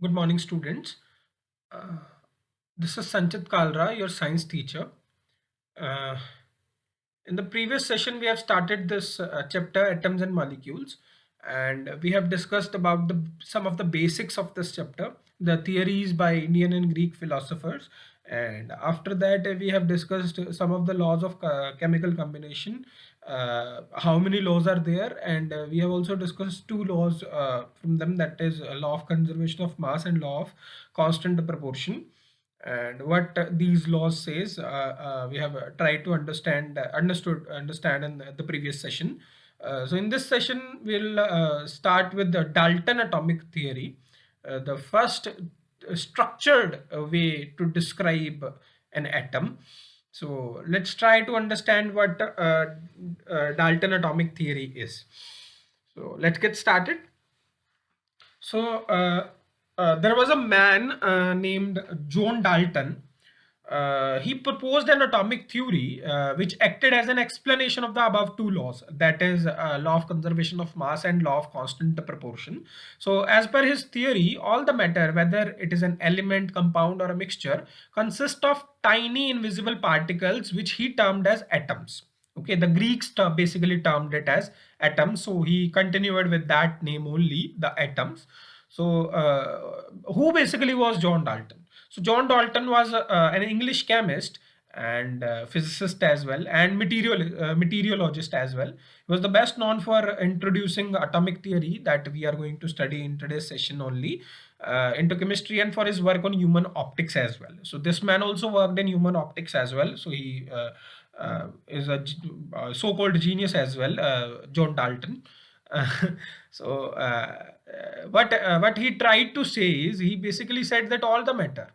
Good morning, students. Uh, this is Sanchit Kalra, your science teacher. Uh, in the previous session, we have started this chapter, Atoms and Molecules, and we have discussed about some of the basics of this chapter, the theories by Indian and Greek philosophers. And after that, we have discussed some of the laws of chemical combination, how many laws are there, and we have also discussed two laws from them, that is law of conservation of mass and law of constant proportion. And what these laws says, we have tried to understand in the previous session. So in this session we'll start with the Dalton atomic theory, the first structured way to describe an atom. So let's try to understand what Dalton atomic theory is. So let's get started. So there was a man named John Dalton. He proposed an atomic theory which acted as an explanation of the above two laws, that is law of conservation of mass and law of constant proportion. So as per his theory, all the matter, whether it is an element, compound or a mixture, consists of tiny invisible particles which he termed as atoms. Okay, the Greeks basically termed it as atoms, so he continued with that name only, the atoms. So who basically was John Dalton? So John Dalton was an English chemist and physicist as well, and meteorologist as well. He was the best known for introducing atomic theory that we are going to study in today's session only into chemistry, and for his work on human optics as well. So this man also worked in human optics as well. So he is a so-called genius as well, John Dalton. So what he tried to say is, he basically said that all the matter,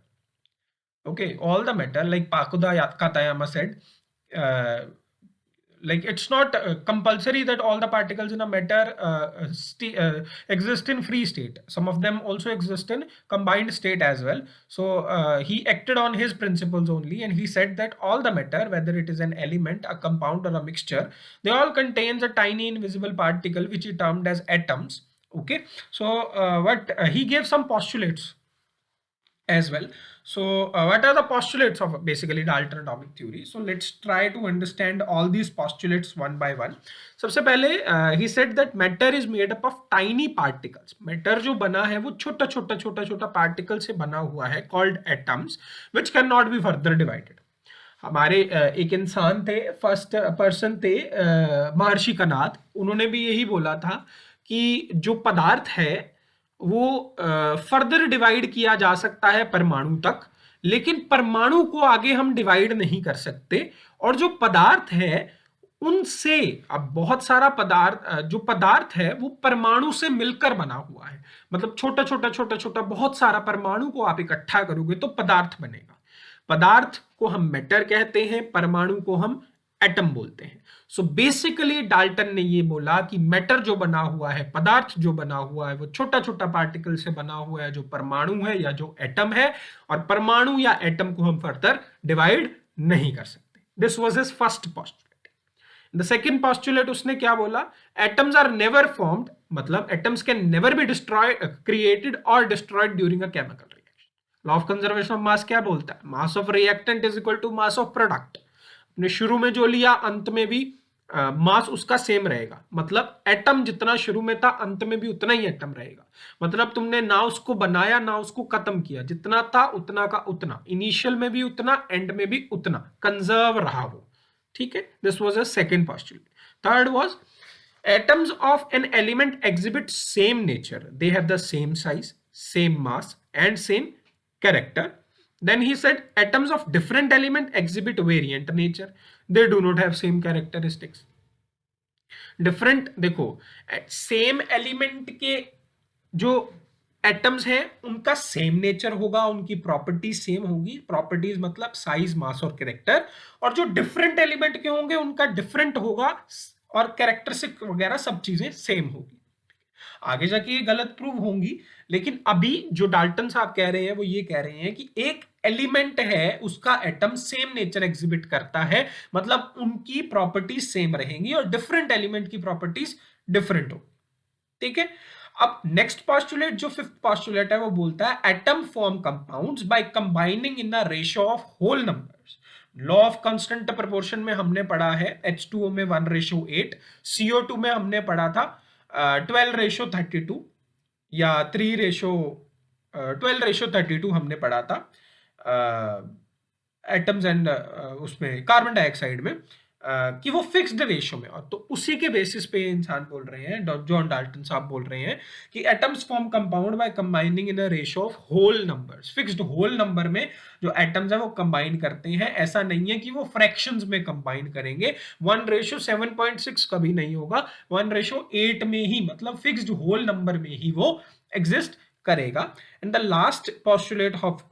okay, all the matter, like Pakuda Katayama said, uh, like it's not compulsory that all the particles in a matter exist in free state. Some of them also exist in combined state as well. So he acted on his principles only, and he said that all the matter, whether it is an element, a compound or a mixture, they all contains a tiny invisible particle which he termed as atoms. Okay, so what he gave some postulates as well. So what are the postulates of basically Dalton atomic theory? So let's try to understand all these postulates one by one. सबसे पहले he said that matter is made up of tiny particles. Matter जो बना है वो छोटा छोटा छोटा छोटा पार्टिकल से बना हुआ है, called atoms, which cannot be further divided. हमारे एक इंसान थे, फर्स्ट पर्सन थे, महर्षि कनाद, उन्होंने भी यही बोला था कि जो पदार्थ है वो फर्दर डिवाइड किया जा सकता है परमाणु तक, लेकिन परमाणु को आगे हम डिवाइड नहीं कर सकते। और जो पदार्थ है उनसे, अब बहुत सारा पदार्थ, जो पदार्थ है वो परमाणु से मिलकर बना हुआ है, मतलब छोटा छोटा छोटा छोटा बहुत सारा परमाणु को आप इकट्ठा करोगे तो पदार्थ बनेगा। पदार्थ को हम मैटर कहते हैं, परमाणु को हम एटम बोलते हैं। सो बेसिकली डाल्टन ने ये बोला कि मैटर जो बना हुआ है, पदार्थ जो बना हुआ है, वो छोटा छोटा पार्टिकल से बना हुआ है, जो परमाणु है या जो एटम है, और परमाणु या एटम को हम फर्दर डिवाइड नहीं कर सकते। This was his first postulate. The second postulate उसने क्या बोला? एटम्स आर नेवर फॉर्म्ड, मतलब atoms can never be destroyed, created और destroyed during a chemical reaction. Law of conservation of mass क्या बोलता है? Mass of reactant is equal to mass of product. ने शुरू में जो लिया अंत में भी मास उसका सेम रहेगा, मतलब एटम जितना शुरू में था अंत में भी उतना ही एटम रहेगा। मतलब तुमने ना उसको बनाया ना उसको खत्म किया, जितना था उतना का उतना, इनिशियल में भी उतना, एंड में भी उतना कंजर्व रहा वो। ठीक है, this was a second postulate. Third was atoms of an element exhibit same nature, they have the same size, same mass and same character. Then he said atoms of different element exhibit variant nature, they do not have same characteristics. Different, देखो same element के जो atoms हैं उनका same nature होगा, उनकी properties same होगी, properties मतलब size, मास और कैरेक्टर। और जो डिफरेंट एलिमेंट के होंगे उनका डिफरेंट होगा और कैरेक्टरिस्टिक वगैरह सब चीजें सेम होगी। आगे जाके ये गलत प्रूव होंगी, लेकिन अभी जो डाल्टन साहब कह रहे हैं वो ये कह रहे हैं कि एक एलिमेंट है उसका एटम सेम नेचर एग्जिबिट करता है, मतलब उनकी प्रॉपर्टीज सेम रहेंगी और डिफरेंट एलिमेंट की प्रॉपर्टीज डिफरेंट हो। ठीक है, अब नेक्स्ट पॉस्टुलेट जो फिफ्थ पॉस्टुलेट है वो बोलता है atom form compounds by combining in the ratio of whole numbers. Law of constant proportion में हमने पढ़ा है H2O में 1:8, CO2 में हमने पढ़ा था 12:32 या 12:32 हमने पढ़ा था एटम्स एंड उसमें कार्बन डाइऑक्साइड में कि वो फिक्स्ड रेशियो में, और तो उसी के बेसिस पे इंसान बोल रहे हैं, जॉन डाल्टन साहब बोल रहे हैं कि atoms form compound by combining in a ratio of whole numbers. Fixed whole number में जो एटम्स है वो कंबाइन करते हैं, ऐसा नहीं है कि वो फ्रैक्शंस में कंबाइन करेंगे। 1:7.6 कभी नहीं होगा, 1:8 में ही, मतलब फिक्स्ड होल नंबर में ही वो एग्जिस्ट करेगा। And the last postulate of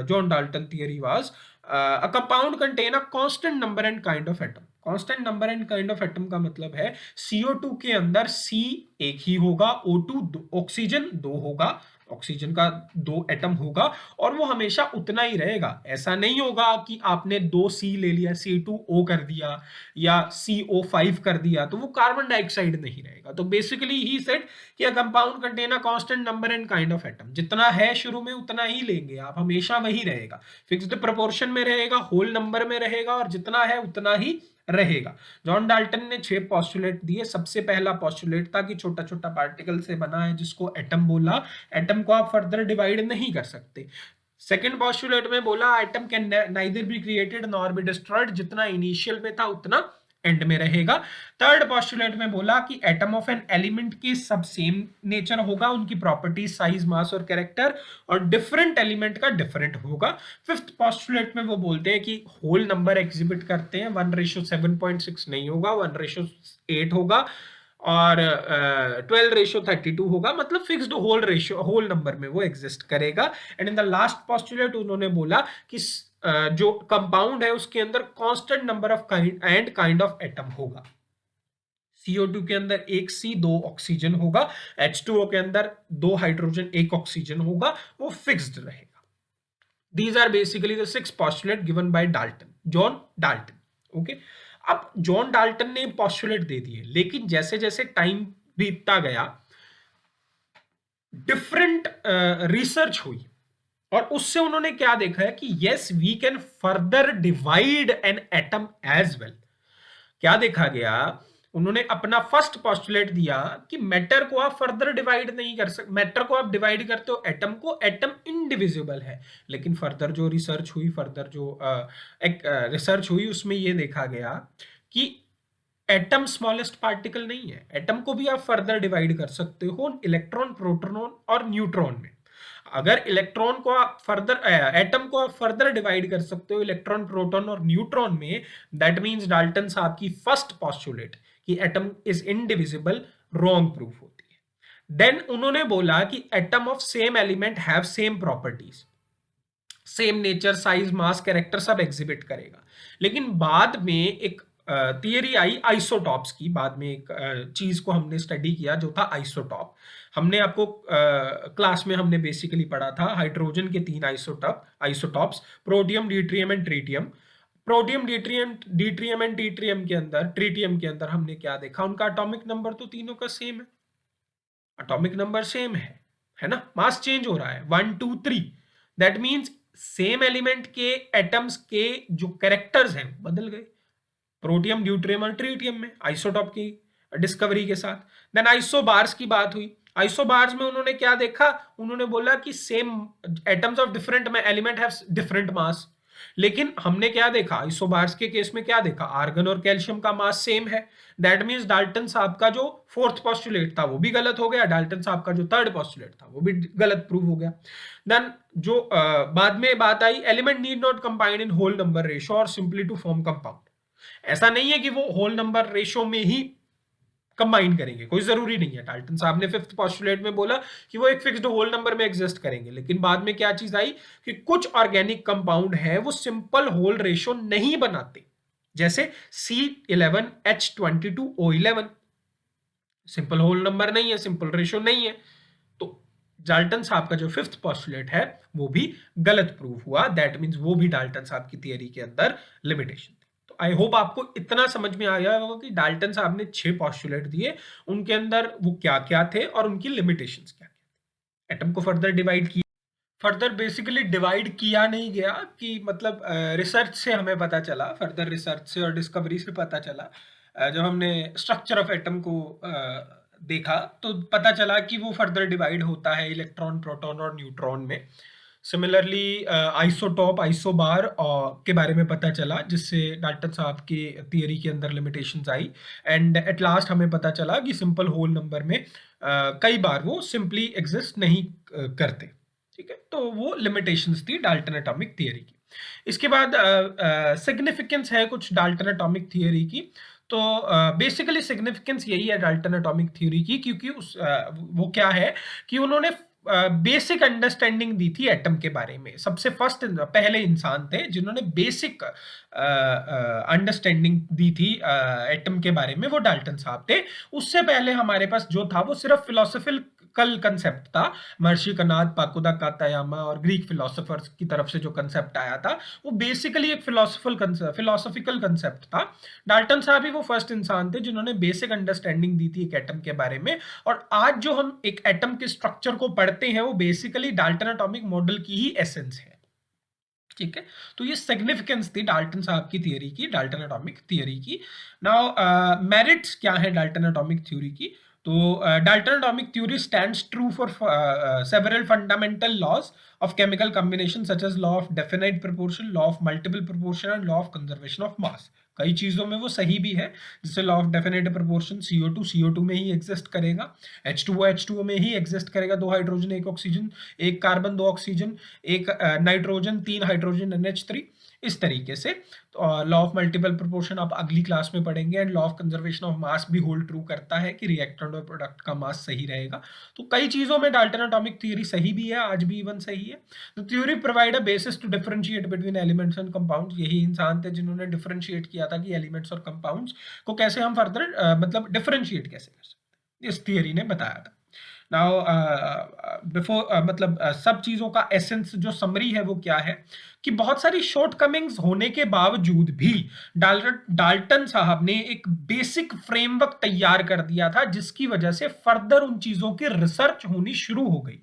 John Dalton theory was a compound contain a constant number and kind of atom. Constant number and kind of atom का मतलब है CO2 के अंदर C एक ही होगा, O2 ऑक्सीजन दो होगा, ऑक्सीजन का दो एटम होगा, और वो हमेशा उतना ही रहेगा। ऐसा नहीं होगा कि आपने दो C ले लिया, C2O कर दिया या CO5 कर दिया तो वो कार्बन डाइऑक्साइड नहीं रहेगा। तो बेसिकली ही सेड कि a compound contain a constant number and kind of atom. जितना है शुरू में उतना ही लेंगे आप, हमेशा वही रहेगा, फिक्स्ड प्रोपोर्शन में रहेगा, होल नंबर में रहेगा, और जितना है उतना ही रहेगा। जॉन डाल्टन ने 6 पोस्टुलेट दिए। सबसे पहला पोस्टुलेट था कि छोटा छोटा पार्टिकल से बना है जिसको एटम बोला, एटम को आप फर्दर डिवाइड नहीं कर सकते। सेकेंड पोस्टुलेट में बोला atom can neither be created nor be destroyed, जितना इनिशियल में था उतना एंड में रहेगा। थर्ड पोस्टुलेट में बोला कि एटम ऑफ एन एलिमेंट के सब सेम नेचर होगा, उनकी प्रॉपर्टी साइज मास और कैरेक्टर, और डिफरेंट एलिमेंट का डिफरेंट होगा। फिफ्थ पोस्टुलेट में वो बोलते हैं कि होल नंबर एग्जिबिट करते हैं, 1:7.6 नहीं होगा, 1:8 होगा, और 12:32 होगा, मतलब fixed whole ratio, whole number में वो एग्जिस्ट करेगा। And in the last postulate उन्होंने बोला कि जो कंपाउंड है उसके अंदर constant number of kind and kind of atom होगा। CO2 के अंदर एक C दो ऑक्सीजन होगा, H2O के अंदर दो हाइड्रोजन एक ऑक्सीजन होगा, वो फिक्स्ड रहेगा। These are basically the 6 postulate given by Dalton, John Dalton. Okay? अब जॉन डाल्टन ने पोस्टुलेट दे दिए, लेकिन जैसे जैसे टाइम बीतता गया डिफरेंट रिसर्च हुई, और उससे उन्होंने क्या देखा है कि yes we can further divide an atom as well. क्या देखा गया, उन्होंने अपना फर्स्ट पोस्टुलेट दिया कि मैटर को आप फर्दर डिवाइड नहीं कर सकते, मैटर को आप डिवाइड करते हो एटम को, एटम इनडिविजिबल है। लेकिन फर्दर जो रिसर्च हुई, फर्दर जो एक रिसर्च हुई उसमें ये देखा गया कि एटम स्मॉलेस्ट पार्टिकल नहीं है, एटम को भी आप फर्दर डिवाइड कर सकते हो इलेक्ट्रॉन, प्रोटॉन और न्यूट्रॉन में। अगर इलेक्ट्रॉन को आप फर्दर, एटम को आप फर्दर डिवाइड कर सकते हो इलेक्ट्रॉन, प्रोटॉन और न्यूट्रॉन में, दैट मींस डाल्टन साहब की फर्स्ट पोस्टुलेट कि atom is indivisible wrong proof होती है। देन उन्होंने बोला कि atom of same element have same properties, same nature, size, mass, character सब एग्जिबिट करेगा। लेकिन बाद में एक थियरी आई आइसोटॉप्स की, बाद में एक चीज को हमने स्टडी किया जो था आइसोटॉप। हमने आपको क्लास में हमने बेसिकली पढ़ा था हाइड्रोजन के 3 isotopes, protium, deuterium and tritium. Protium, deuterium and tritium के अंदर हमने क्या देखा, उनका एटॉमिक नंबर तो तीनों का सेम है, एटॉमिक नंबर सेम है ना, मास चेंज हो रहा है 1 2 3, दैट मींस सेम एलिमेंट के एटम्स के जो कैरेक्टर्स हैं बदल गए प्रोटियम, ड्यूटेरियम और ट्रिटियम में आइसोटॉप की डिस्कवरी के साथ। देन आइसोबार्स की बात हुई, आइसोबार्स में उन्होंने क्या देखा, उन्होंने बोला कि same atoms of different element have different mass. लेकिन हमने क्या देखा आइसोबार्स के केस में, क्या देखा, आर्गन और कैल्शियम का मास सेम है। दैट मींस डाल्टन साहब का जो फोर्थ पोस्टुलेट था वो भी गलत हो गया, डाल्टन साहब का जो थर्ड पोस्टुलेट था वो भी गलत प्रूव हो गया। देन जो बाद में बात आई, element need not combine in whole number ratio और सिंपली टू फॉर्म कंपाउंड। ऐसा नहीं है कि वो होल नंबर रेशियो में ही कंबाइन करेंगे, कोई जरूरी नहीं है। डाल्टन साहब ने फिफ्थ पोस्टुलेट में बोला कि वो एक फिक्स्ड होल नंबर में एग्जिस्ट करेंगे, लेकिन बाद में क्या चीज आई कि कुछ ऑर्गेनिक कंपाउंड है वो सिंपल होल रेशियो नहीं बनाते, जैसे C11H22O11 सिंपल होल नंबर नहीं है, सिंपल रेशियो नहीं है। तो डाल्टन साहब का जो फिफ्थ पोस्टुलेट है वो भी गलत प्रूफ हुआ, दैट मींस वो भी डाल्टन साहब की थियरी के अंदर लिमिटेशन। तो आई होप आपको इतना समझ में आ गया होगा कि डाल्टन साहब ने 6 पोस्टुलेट दिए, उनके अंदर वो क्या-क्या थे और उनकी लिमिटेशंस क्या-क्या। एटम को फर्दर बेसिकली डिवाइड किया नहीं गया कि मतलब रिसर्च से हमें पता चला, फर्दर रिसर्च से और डिस्कवरी से पता चला, जब हमने स्ट्रक्चर ऑफ एटम को देखा तो पता चला कि वो फर्दर डिवाइड होता है इलेक्ट्रॉन, प्रोटॉन और न्यूट्रॉन में। सिमिलरली आइसोटॉप, आइसोबार के बारे में पता चला, जिससे डाल्टन साहब की थियरी के अंदर limitations I, and at last हमें पता चला कि सिंपल होल नंबर में कई बार वो सिंपली एग्जिस्ट नहीं करते। ठीक है, तो वो लिमिटेशंस थी डाल्टन एटॉमिक थियरी की। इसके बाद सिग्निफिकेंस है कुछ डाल्टन एटॉमिक थियरी की। तो बेसिकली सिग्निफिकेंस यही है डाल्टन एटॉमिक थ्योरी की, क्योंकि वो क्या है कि उन्होंने बेसिक अंडरस्टैंडिंग दी थी एटम के बारे में। सबसे फर्स्ट पहले इंसान थे जिन्होंने बेसिक अंडरस्टैंडिंग दी थी एटम के बारे में, वो डाल्टन साहब थे। उससे पहले हमारे पास जो था वो सिर्फ फिलोसफिकल कंसेप्ट था। महर्षि कनाद, पाकुदा कातायामा और ग्रीक फिलोसोफर्स की तरफ से जो कंसेप्ट आया था वो बेसिकली एक फिलोसफिकल कंसेप्ट था। डाल्टन साहब ही वो फर्स्ट इंसान थे जिन्होंने बेसिक अंडरस्टैंडिंग दी थी एक एटम के बारे में। और आज जो हम एक एटम के स्ट्रक्चर को पढ़ते हैं वो बेसिकली डाल्टन एटॉमिक मॉडल की ही एसेंस है। ठीक है, तो ये सिग्निफिकेंस थी डाल्टन साहब की थियरी की, डाल्टन एटॉमिक थियरी की। नाउ मेरिट्स क्या है डाल्टन एटॉमिक थ्योरी की? तो Dalton atomic theory stands true for several fundamental laws of chemical combination such as law of definite proportion, law of multiple proportion and law of conservation of mass। कई चीजों में वो सही भी है, जैसे law of definite proportion, CO2 में ही exist करेगा, H2O में ही एग्जिस्ट करेगा, 2 hydrogen 1 oxygen, 1 carbon 2 oxygen, 1 nitrogen 3 hydrogen NH3, इस तरीके से। लॉ ऑफ मल्टीपल प्रोपोर्शन आप अगली क्लास में पढ़ेंगे, and law of conservation of मास भी होल्ड ट्रू करता है कि रिएक्टेंट और प्रोडक्ट का मास सही रहेगा। तो कई चीजों में डाल्टन एटॉमिक थ्योरी सही भी है, आज भी इवन सही है। The theory provide a basis to differentiate between elements and compounds. यही इंसान थे जिन्होंने डिफरेंशिएट किया था कि एलिमेंट्स और कंपाउंड्स को कैसे हम फर्दर मतलब डिफरेंशिएट कैसे कर सकते हैं, इस थियरी ने बताया था। नाउ बिफोर मतलब सब चीजों का एसेंस जो समरी है वो क्या है कि बहुत सारी शॉर्टकमिंग्स होने के बावजूद भी डाल्टन साहब ने एक बेसिक फ्रेमवर्क तैयार कर दिया था, जिसकी वजह से फर्दर उन चीजों की रिसर्च होनी शुरू हो गई।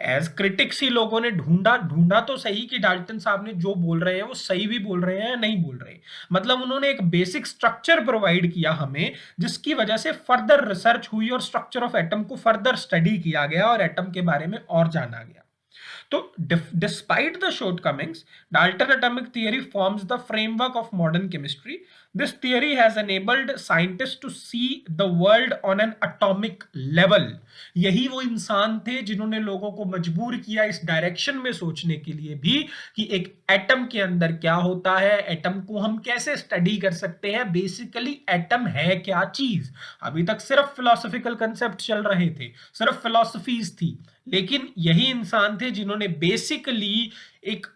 एज क्रिटिक्स ही लोगों ने ढूंढा तो सही कि डाल्टन साहब ने जो बोल रहे हैं वो सही भी बोल रहे हैं या नहीं बोल रहे। मतलब उन्होंने एक बेसिक स्ट्रक्चर प्रोवाइड किया हमें, जिसकी वजह से फर्दर रिसर्च हुई और स्ट्रक्चर ऑफ एटम को फर्दर स्टडी किया गया और एटम के बारे में और जाना गया। तो despite the shortcomings, Dalton atomic theory forms the framework of modern chemistry. This theory has enabled scientists to see the world on an atomic level. यही वो इंसान थे जिन्होंने लोगों को मजबूर किया इस डायरेक्शन में सोचने के लिए भी कि एक एटम के अंदर क्या होता है, एटम को हम कैसे स्टडी कर सकते हैं, बेसिकली एटम है क्या चीज। अभी तक सिर्फ फिलोसफिकल कंसेप्ट चल रहे थे, सिर्फ फिलोसफीज थी, लेकिन यही इंसान थे जिन्होंने बेसिकली एक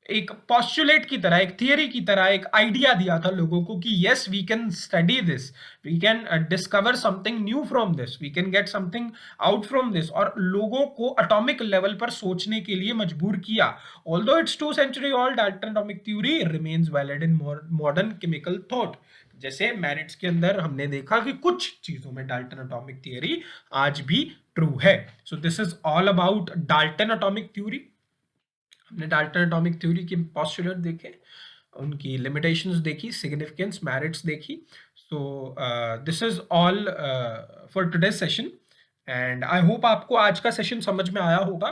एक पोस्टुलेट की तरह, एक थियरी की तरह एक आइडिया दिया था लोगों को कि yes we can study this, we can discover something new from this, we can get something out from this, और लोगों को एटॉमिक लेवल पर सोचने के लिए मजबूर किया। Although it's 2 century old, Dalton atomic theory remains valid in modern chemical thought. जैसे मेरिट्स के अंदर हमने देखा कि कुछ चीजों में डाल्टन एटॉमिक थ्योरी आज भी ट्रू है। So this is all about Dalton atomic theory. हमने डाल्टन एटॉमिक थ्योरी के पोस्टुलेट देखे, उनकी लिमिटेशंस देखी, सिग्निफिकेंस, मेरिट्स देखी। So this is all for today session, and I hope आपको आज का सेशन समझ में आया होगा,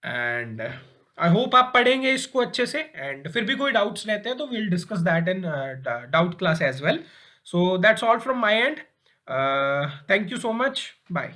एंड आई होप आप पढ़ेंगे इसको अच्छे से, एंड फिर भी कोई डाउट्स रहते हैं तो will discuss that in doubt class as well. So that's all from my end. Thank you so much, bye.